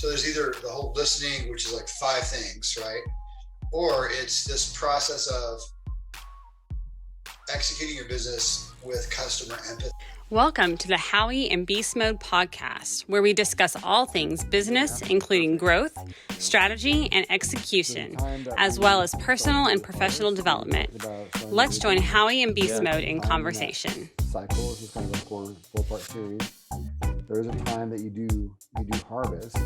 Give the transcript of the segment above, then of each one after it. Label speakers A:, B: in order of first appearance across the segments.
A: So there's either the whole listening, which is like 5 things, right? Or it's this process of executing your business with customer empathy.
B: Welcome to the Howie and Beastmode podcast, where we discuss all things business, including growth, strategy, and execution, as well as personal and professional development. Let's join Howie and Beastmode in conversation.
C: Cycle. This is kind of a four-part series. There is a time that you do harvest,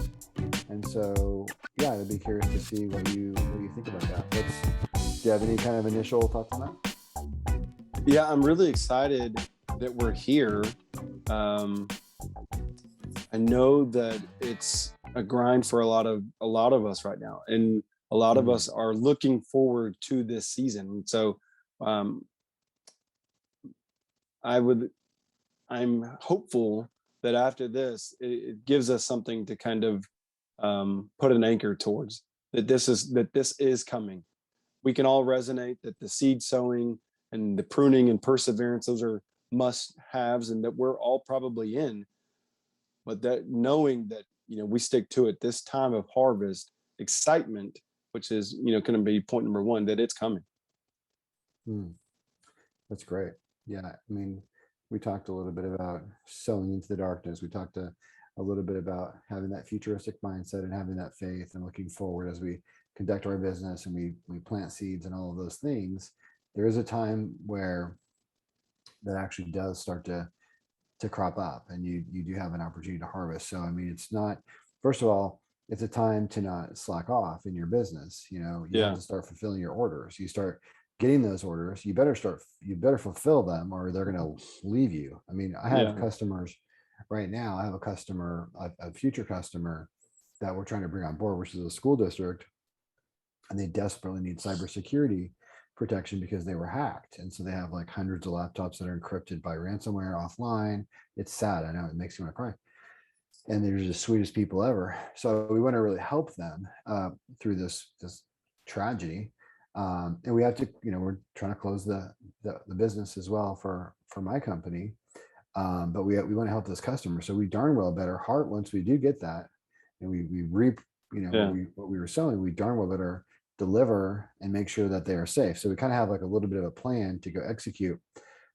C: and so yeah, I'd be curious to see what you think about that. Do you have any kind of initial thoughts on that?
D: Yeah, I'm really excited that we're here. I know that it's a grind for a lot of us right now, and a lot of us are looking forward to this season. So I'm hopeful that after this, it gives us something to kind of put an anchor towards, that this is coming. We can all resonate that the seed sowing and the pruning and perseverance, those are must-haves, and that we're all probably in. But that knowing that, we stick to it, this time of harvest, excitement, which is, going to be point number one, that it's coming.
C: That's great. Yeah, I mean, we talked a little bit about sowing into the darkness. We talked a little bit about having that futuristic mindset and having that faith and looking forward as we conduct our business and we plant seeds and all of those things. There is a time where that actually does start to crop up, and you do have an opportunity to harvest. So, I mean, it's not, first of all, it's a time to not slack off in your business. You have to start fulfilling your orders. You start getting those orders, you better fulfill them, or they're going to leave you. I mean, I have customers right now. I have a future customer that we're trying to bring on board, which is a school district, and they desperately need cybersecurity protection because they were hacked. And so they have like hundreds of laptops that are encrypted by ransomware offline. It's sad. I know, it makes me want to cry. And they're just the sweetest people ever. So we want to really help them through this tragedy. And we have to, we're trying to close the business as well for my company. But we want to help this customer. So we darn well better heart once we do get that, and we reap, what we were sowing, we darn well better deliver and make sure that they are safe. So we kind of have like a little bit of a plan to go execute.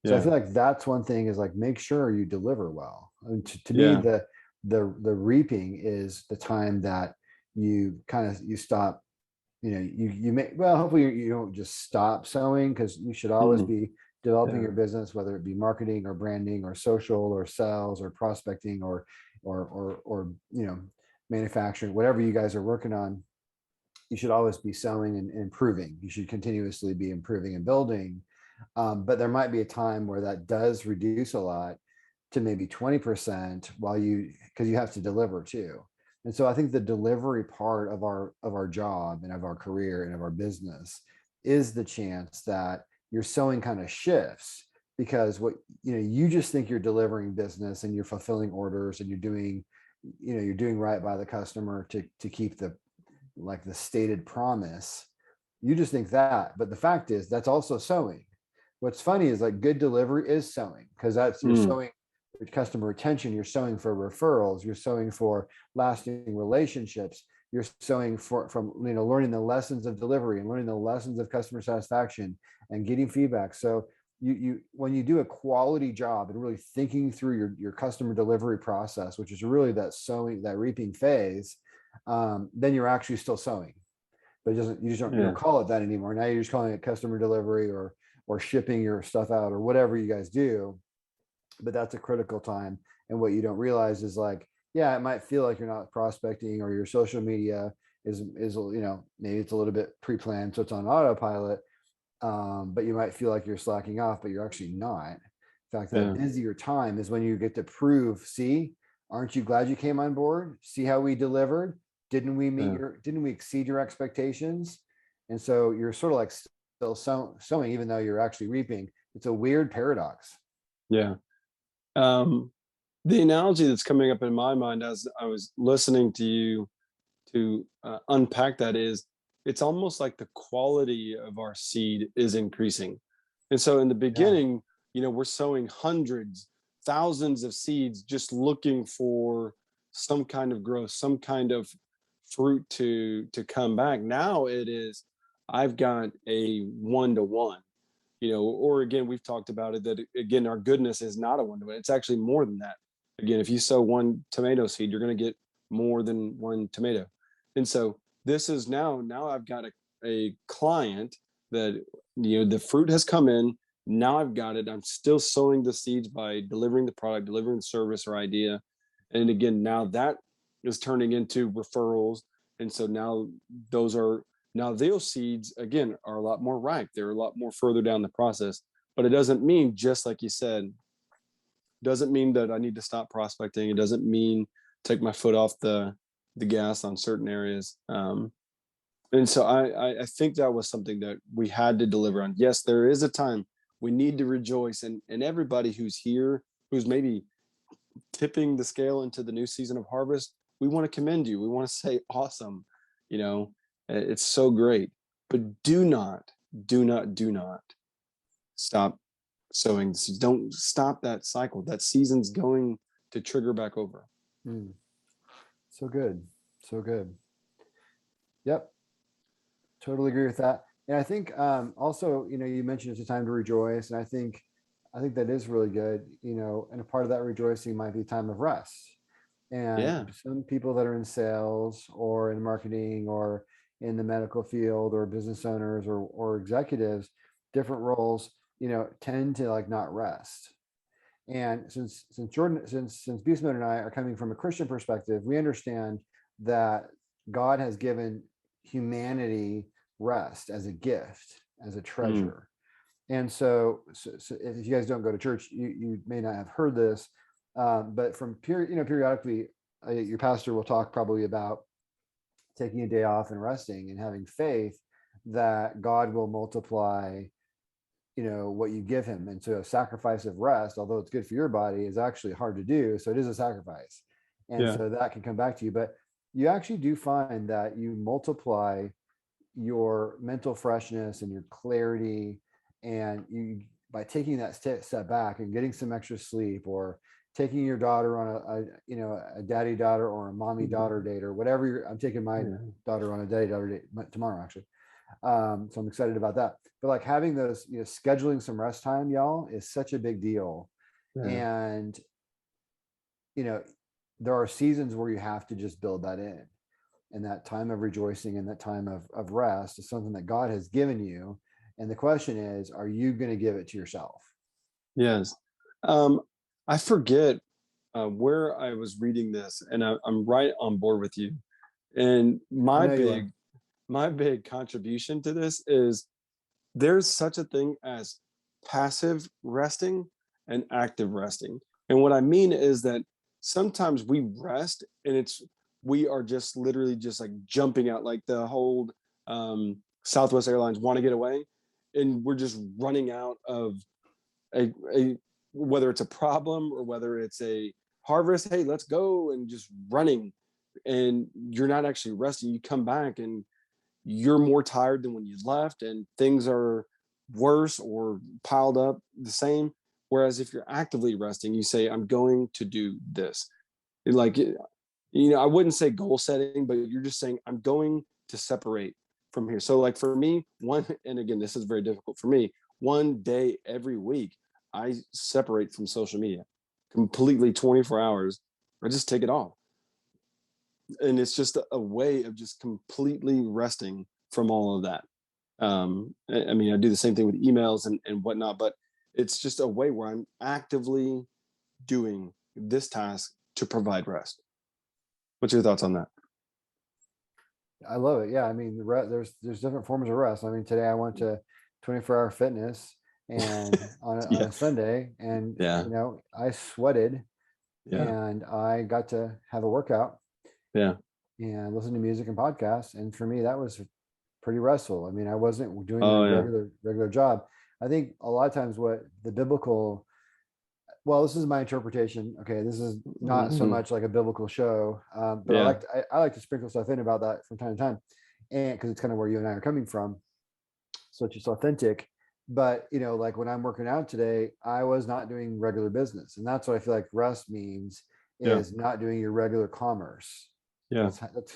C: So I feel like that's one thing, is like, make sure you deliver well. And to me, the reaping is the time that you stop. You may, well, hopefully you don't just stop sowing, because you should always be developing your business, whether it be marketing or branding or social or sales or prospecting or manufacturing, whatever you guys are working on. You should always be sowing and improving. You should continuously be improving and building. But there might be a time where that does reduce a lot to maybe 20% because you have to deliver too. And so I think the delivery part of our job and of our career and of our business is the chance that your sowing kind of shifts, because what you just think you're delivering business and you're fulfilling orders and you're doing right by the customer to keep the stated promise. You just think that, but the fact is that's also sowing. What's funny is, like, good delivery is sowing, because that's you're sowing for customer retention, you're sowing for referrals, you're sowing for lasting relationships, you're sowing from learning the lessons of delivery and learning the lessons of customer satisfaction and getting feedback. So you when you do a quality job and really thinking through your customer delivery process, which is really that sowing, that reaping phase, then you're actually still sowing. But you don't call it that anymore. Now you're just calling it customer delivery or shipping your stuff out or whatever you guys do. But that's a critical time. And what you don't realize is, like, it might feel like you're not prospecting, or your social media is maybe it's a little bit pre-planned, so it's on autopilot. But you might feel like you're slacking off, but you're actually not. In fact, that busier time is when you get to prove, see, aren't you glad you came on board? See how we delivered? Didn't we exceed your expectations? And so you're sort of like still sowing, even though you're actually reaping. It's a weird paradox.
D: Yeah. The analogy that's coming up in my mind as I was listening to you to unpack that is, it's almost like the quality of our seed is increasing. And so in the beginning, we're sowing hundreds, thousands of seeds, just looking for some kind of growth, some kind of fruit to come back. Now it is, I've got a 1-to-1, or again, we've talked about it, that again, our goodness is not a 1-to-1. It's actually more than that. Again, if you sow 1 tomato seed, you're going to get more than 1 tomato. And so this is now I've got a client that, the fruit has come in. Now I've got it. I'm still sowing the seeds by delivering the product, delivering the service or idea. And again, now that is turning into referrals. And so now those seeds, again, are a lot more ripe. They're a lot more further down the process. But it doesn't mean, just like you said, doesn't mean that I need to stop prospecting. It doesn't mean take my foot off the gas on certain areas. And so I think that was something that we had to deliver on. Yes, there is a time we need to rejoice. And everybody who's here, who's maybe tipping the scale into the new season of harvest, we want to commend you. We want to say, awesome. It's so great. But do not stop sowing. Don't stop that cycle. That season's going to trigger back over.
C: So good. Yep. Totally agree with that. And I think also, you mentioned it's a time to rejoice. And I think that is really good, and a part of that rejoicing might be time of rest. And some people that are in sales or in marketing or in the medical field or business owners or executives, different roles, tend to like not rest. And since Beastmode and I are coming from a Christian perspective, we understand that God has given humanity rest as a gift, as a treasure. And so if you guys don't go to church, you may not have heard this, but from periodically, your pastor will talk probably about taking a day off and resting and having faith that God will multiply, what you give him. And so a sacrifice of rest, although it's good for your body, is actually hard to do. So it is a sacrifice. And so that can come back to you. But you actually do find that you multiply your mental freshness and your clarity, and you, by taking that step back and getting some extra sleep, or taking your daughter on a daddy daughter or a mommy daughter date, or whatever. I'm taking my daughter on a daddy daughter date tomorrow, actually. So I'm excited about that. But like having those, scheduling some rest time, y'all, is such a big deal. And there are seasons where you have to just build that in. And that time of rejoicing and that time of rest is something that God has given you. And the question is, are you going to give it to yourself?
D: Yes. I forget where I was reading this, and I'm right on board with you. And my big contribution to this is there's such a thing as passive resting and active resting. And what I mean is that sometimes we rest and we are just literally just like jumping out, like the whole Southwest Airlines want to get away, and we're just running out of a whether it's a problem or whether it's a harvest. Hey, let's go, and just running, and you're not actually resting. You come back and you're more tired than when you left, and things are worse or piled up the same. Whereas if you're actively resting, you say, I'm going to do this. Like, I wouldn't say goal setting, but you're just saying, I'm going to separate from here. So like for me, and again, this is very difficult for me, one day every week, I separate from social media completely 24 hours. I just take it off. And it's just a way of just completely resting from all of that. I mean, I do the same thing with emails and whatnot, but it's just a way where I'm actively doing this task to provide rest. What's your thoughts on that?
C: I love it. Yeah. I mean, there's different forms of rest. I mean, today I went to 24-hour fitness and on a Sunday, and I sweated and I got to have a workout and listen to music and podcasts. And for me, that was pretty restful. I mean, I wasn't doing a regular job. I think a lot of times what the biblical, well, this is my interpretation. Okay. This is not so much like a biblical show, but I like to sprinkle stuff in about that from time to time, and because it's kind of where you and I are coming from. So it's just authentic. But, like when I'm working out today, I was not doing regular business. And that's what I feel like rest means, is not doing your regular commerce.
D: Yeah.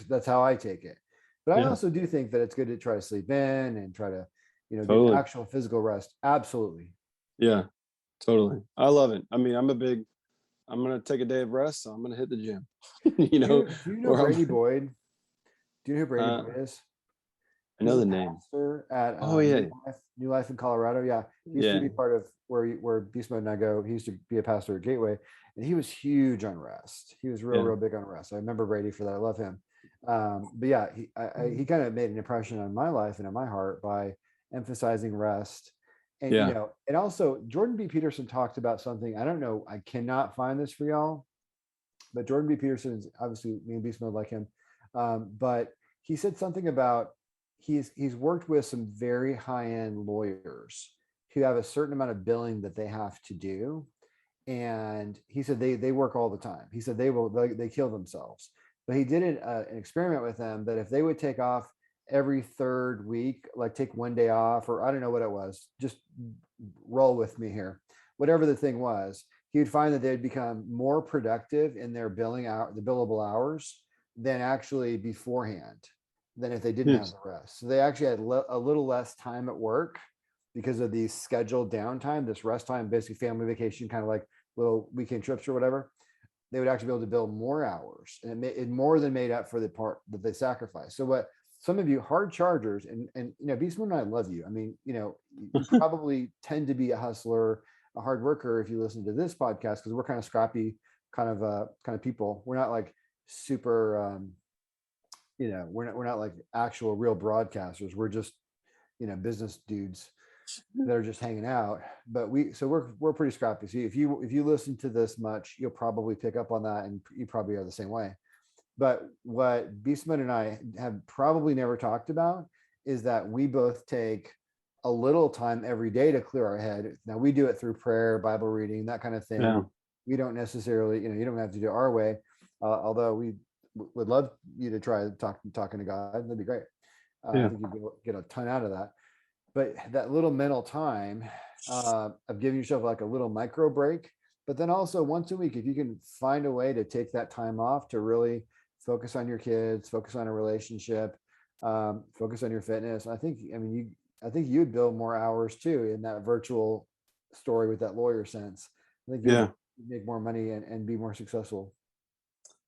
C: That's how I take it. But I
D: Yeah.
C: also do think that it's good to try to sleep in and try to,
D: Totally.
C: get actual physical rest. Absolutely.
D: Yeah, totally. I love it. I mean, I'm going to take a day of rest, so I'm going to hit the gym,
C: Do you know
D: or
C: Brady Boyd? Do you know who Brady
D: uh,
C: Boyd is?
D: I
C: He's
D: know
C: a
D: the name.
C: pastor at
D: Oh yeah.
C: New Life in Colorado. Yeah, he used to be part of where Beastmode and I go. He used to be a pastor at Gateway, and he was huge on rest. He was real big on rest. I remember Brady for that. I love him. But yeah, he kind of made an impression on my life and on my heart by emphasizing rest. And and also Jordan B. Peterson talked about something. I don't know. I cannot find this for y'all, but Jordan B. Peterson is obviously, me and Beast Mode like him. But he said something about he's worked with some very high-end lawyers who have a certain amount of billing that they have to do. And he said they work all the time. He said they kill themselves. But he did an experiment with them that if they would take off every third week, like take one day off, or I don't know what it was, just roll with me here, whatever the thing was, he would find that they'd become more productive in their the billable hours than actually beforehand, than if they didn't have the rest. So they actually had a little less time at work because of the scheduled downtime, this rest time, basically family vacation, kind of like little weekend trips or whatever. They would actually be able to bill more hours, and it more than made up for the part that they sacrificed. So what some of you hard chargers, and Beastman and I love you. I mean, you probably tend to be a hustler, a hard worker if you listen to this podcast, because we're kind of scrappy kind of people. We're not like super we're not like actual real broadcasters. We're just business dudes that are just hanging out. But we're pretty scrappy. So if you listen to this much, you'll probably pick up on that, and you probably are the same way. But what Beastman and I have probably never talked about is that we both take a little time every day to clear our head. Now we do it through prayer, Bible reading, that kind of thing.
D: Yeah.
C: We don't necessarily, you don't have to do it our way. Although we would love you to try talking to God. That'd be great. I think you get a ton out of that. But that little mental time of giving yourself like a little micro break, but then also once a week, if you can find a way to take that time off to really focus on your kids, focus on a relationship, focus on your fitness. I think you'd build more hours too in that virtual story with that lawyer sense. I think you'd make more money and be more successful.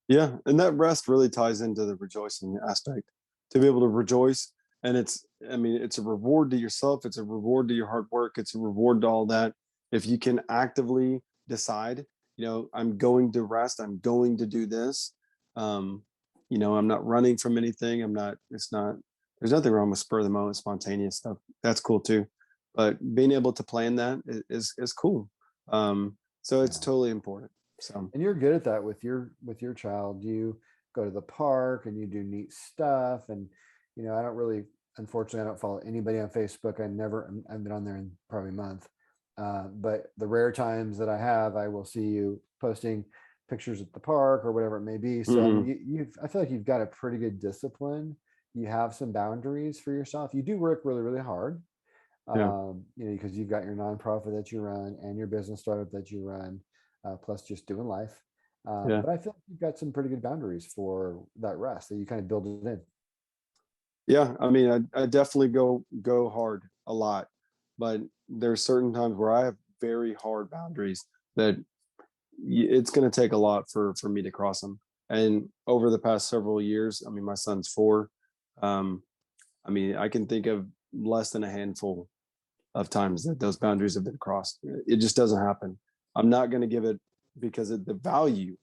D: Yeah. And that rest really ties into the rejoicing aspect, to be able to rejoice. And it's a reward to yourself. It's a reward to your hard work. It's a reward to all that. If you can actively decide, I'm going to rest, I'm going to do this. I'm not running from anything. There's nothing wrong with spur of the moment, spontaneous stuff. That's cool too. But being able to plan that is cool. So it's totally important. So,
C: and you're good at that with your child. You go to the park and you do neat stuff. And, I don't really, unfortunately, I don't follow anybody on Facebook. I've been on there in probably a month. But the rare times that I have, I will see you posting pictures at the park or whatever it may be. So I feel like you've got a pretty good discipline. You have some boundaries for yourself. You do work really, really hard. Because you've got your nonprofit that you run and your business startup that you run, plus just doing life. But I feel like you've got some pretty good boundaries for that rest that you kind of build it in.
D: Yeah, I definitely go hard a lot, but there's certain times where I have very hard boundaries that it's going to take a lot for me to cross them. And over the past several years, my son's 4. I can think of less than a handful of times that those boundaries have been crossed. It just doesn't happen. I'm not going to give it, because of the value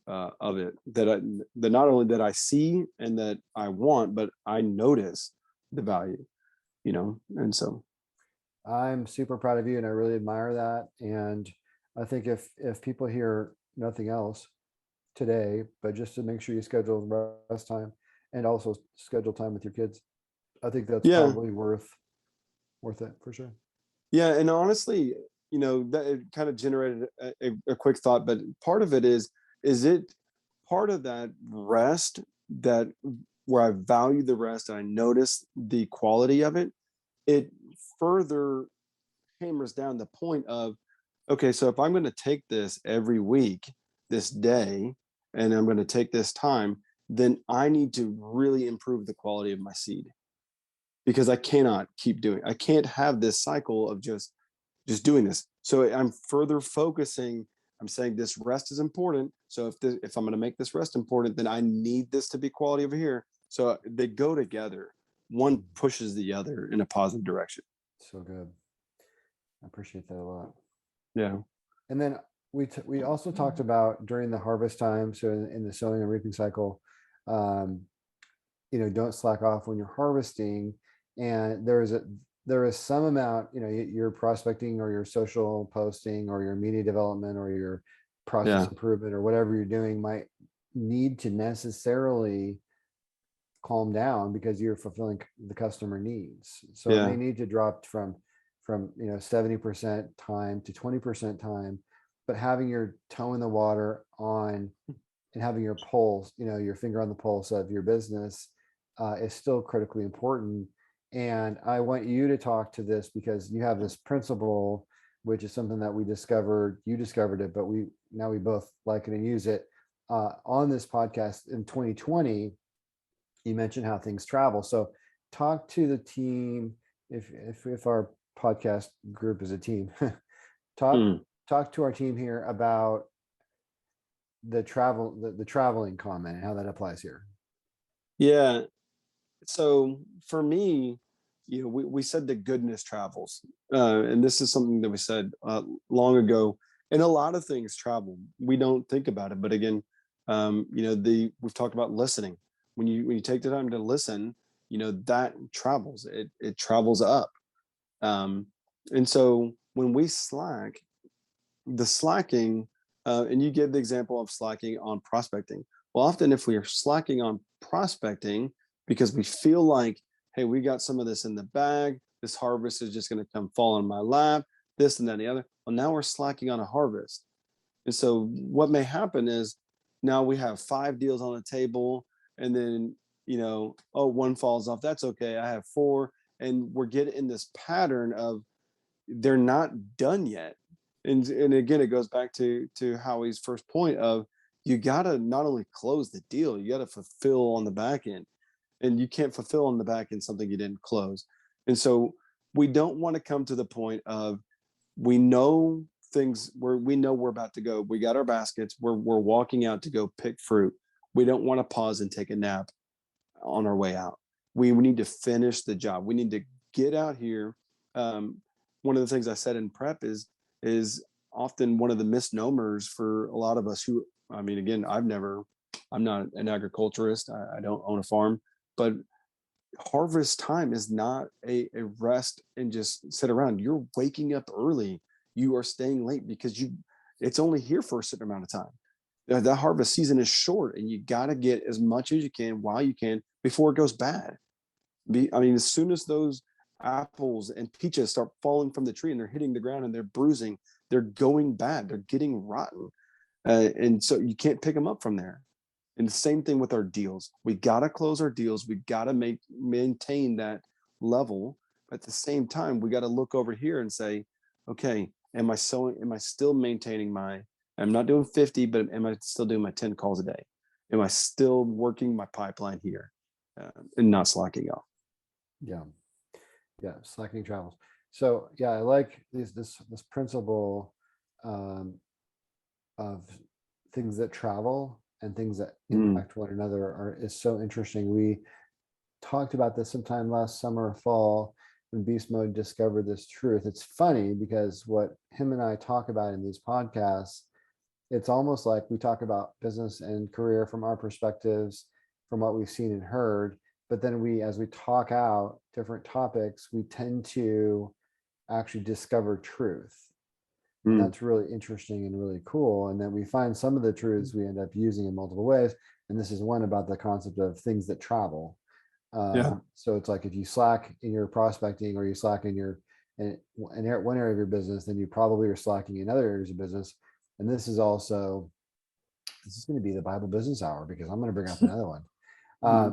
D: of it that not only that I see and that I want, but I notice the value, and so
C: I'm super proud of you, and I really admire that. And I think if people hear nothing else today, but just to make sure you schedule rest time and also schedule time with your kids, I think that's probably worth it for sure.
D: Yeah. And honestly, that it kind of generated a quick thought, but part of it is it part of that rest that where I value the rest and I notice the quality of it, it further hammers down the point of, okay, so if I'm going to take this every week, this day and I'm going to take this time, then I need to really improve the quality of my seed, because I cannot keep doing. I can't have this cycle of just doing this. So I'm further focusing. I'm saying this rest is important. So if I'm going to make this rest important, then I need this to be quality over here. So they go together. One pushes the other in a positive direction.
C: So good. I appreciate that a lot.
D: Yeah.
C: And then we also talked about during the harvest time. So in the sowing and reaping cycle, don't slack off when you're harvesting. And there is some amount, your prospecting or your social posting or your media development or your process improvement or whatever you're doing might need to necessarily calm down because you're fulfilling the customer needs. So it may need to drop from 70% time to 20% time, but having your toe in the water on and having your pulse, your finger on the pulse of your business is still critically important. And I want you to talk to this because you have this principle, which is something that we discovered. You discovered it, but we both like it and use it on this podcast in 2020. You mentioned how things travel. So talk to the team. If our podcast group is a team, talk to our team here about the traveling comment and how that applies here.
D: Yeah. So for me, we said that goodness travels, and this is something that we said long ago. And a lot of things travel. We don't think about it, but again, we've talked about listening. When you take the time to listen, that travels. It travels up. And so when we slack, the slacking, and you give the example of slacking on prospecting. Well, often if we are slacking on prospecting because we feel like, hey, we got some of this in the bag, this harvest is just going to come fall on my lap, this and that and the other. Well, now we're slacking on a harvest. And so what may happen is now we have 5 deals on the table, and then, one falls off. That's okay. I have 4. And we're getting in this pattern of they're not done yet. And again, it goes back to Howie's first point of you got to not only close the deal, you got to fulfill on the back end. And you can't fulfill on the back end something you didn't close. And so we don't want to come to the point of we know things where we know we're about to go. We got our baskets. We're walking out to go pick fruit. We don't want to pause and take a nap on our way out. We need to finish the job. We need to get out here. One of the things I said in prep is often one of the misnomers for a lot of us who, again, I'm not an agriculturist. I don't own a farm, but harvest time is not a rest and just sit around. You're waking up early. You are staying late because it's only here for a certain amount of time. The harvest season is short, and you got to get as much as you can while you can before it goes bad. As soon as those apples and peaches start falling from the tree and they're hitting the ground and they're bruising, they're going bad. They're getting rotten. And so you can't pick them up from there. And the same thing with our deals. We got to close our deals. We got to maintain that level. But at the same time, we got to look over here and say, okay, am I still maintaining I'm not doing 50, but am I still doing my 10 calls a day? Am I still working my pipeline here and not slacking off?
C: Yeah. Slacking travels. So I like this principle of things that travel and things that impact one another is so interesting. We talked about this sometime last summer or fall when Beastmode discovered this truth. It's funny because what him and I talk about in these podcasts, it's almost like we talk about business and career from our perspectives, from what we've seen and heard. But then as we talk out different topics, we tend to actually discover truth. And that's really interesting and really cool. And then we find some of the truths we end up using in multiple ways. And this is one about the concept of things that travel. So it's like if you slack in your prospecting or you slack in one area of your business, then you probably are slacking in other areas of business. And this is going to be the Bible Business Hour because I'm going to bring up another one.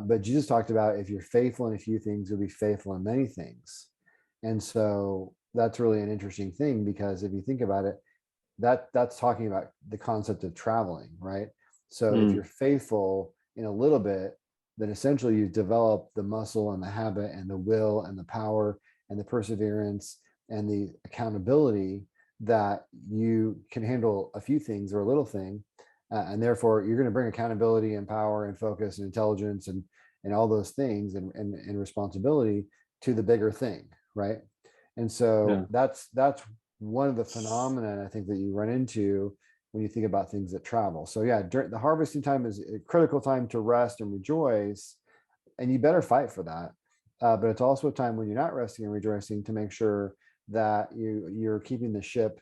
C: But Jesus talked about if you're faithful in a few things, you'll be faithful in many things. And so that's really an interesting thing because if you think about it, that's talking about the concept of traveling, right? So if
D: Mm.
C: you're faithful in a little bit, then essentially you've developed the muscle and the habit and the will and the power and the perseverance and the accountability that you can handle a few things or a little thing. And therefore you're going to bring accountability and power and focus and intelligence and all those things and responsibility to the bigger thing, right? And so that's one of the phenomena I think that you run into when you think about things that travel. So yeah, during the harvesting time is a critical time to rest and rejoice, and you better fight for that. But it's also a time when you're not resting and rejoicing to make sure that you're keeping the ship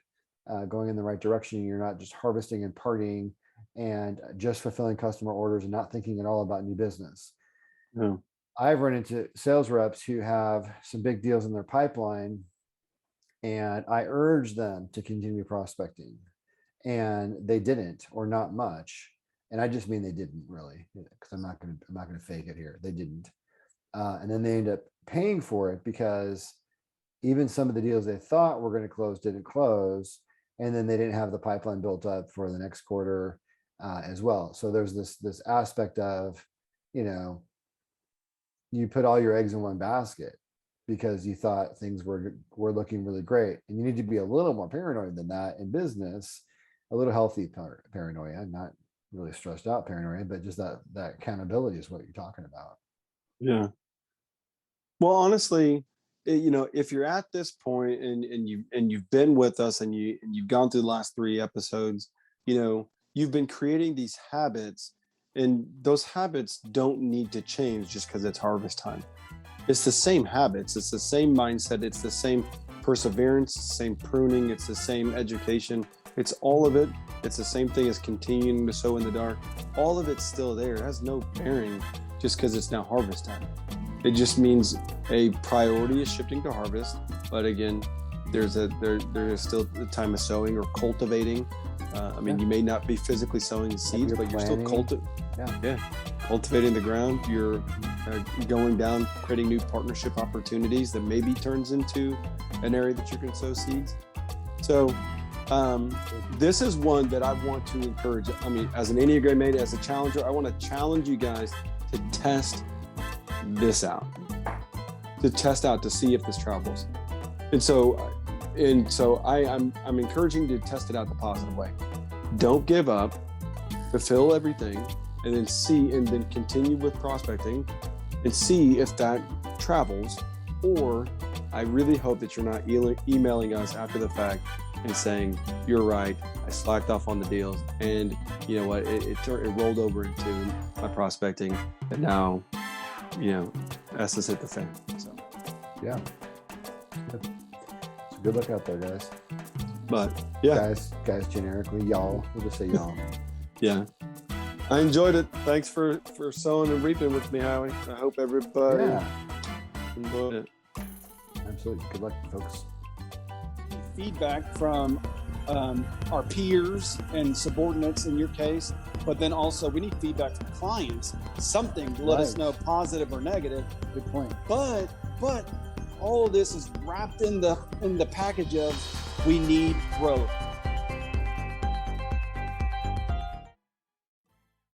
C: going in the right direction. You're not just harvesting and partying and just fulfilling customer orders and not thinking at all about new business.
D: No.
C: I've run into sales reps who have some big deals in their pipeline, and I urge them to continue prospecting, and they didn't, or not much. And I just mean they didn't really, because I'm not going to fake it here. They didn't, and then they end up paying for it because even some of the deals they thought were going to close didn't close, and then they didn't have the pipeline built up for the next quarter as well. So there's this aspect of, you put all your eggs in one basket because you thought things were looking really great, and you need to be a little more paranoid than that in business. A little healthy paranoia, not really stressed out paranoia, but just that accountability is what you're talking about.
D: Yeah. Well, honestly, if you're at this point and you've been with us and you've gone through the last 3 episodes, you've been creating these habits, and those habits don't need to change just because it's harvest time. It's the same habits, it's the same mindset, it's the same perseverance, it's the same pruning, it's the same education. It's all of it. It's the same thing as continuing to sow in the dark. All of it's still there. It has no bearing just because it's now harvest time. It just means a priority is shifting to harvest. But again, there is still the time of sowing or cultivating. You may not be physically sowing the seeds, but you're still cultivating the ground. You're going down, creating new partnership opportunities that maybe turns into an area that you can sow seeds. So this is one that I want to encourage. As an Enneagram 8, as a challenger, I want to challenge you guys to test this out, to see if this travels. And so I'm encouraging you to test it out the positive way. Don't give up, fulfill everything, and then continue with prospecting and see if that travels. Or I really hope that you're not emailing us after the fact and saying, you're right, I slacked off on the deals, and you know what, it rolled over into my prospecting, and now, that's just hit the fan. So
C: yeah, it's a good look out there, guys.
D: But yeah,
C: guys generically, y'all, we'll just say y'all.
D: Yeah, I enjoyed it. Thanks for sowing and reaping with me, Howie. I hope everybody enjoyed it.
C: Absolutely. Good luck, folks.
E: Feedback from our peers and subordinates in your case, but then also we need feedback from clients, something to let us know, positive or negative.
C: Good point.
E: But all of this is wrapped in the package of we need growth.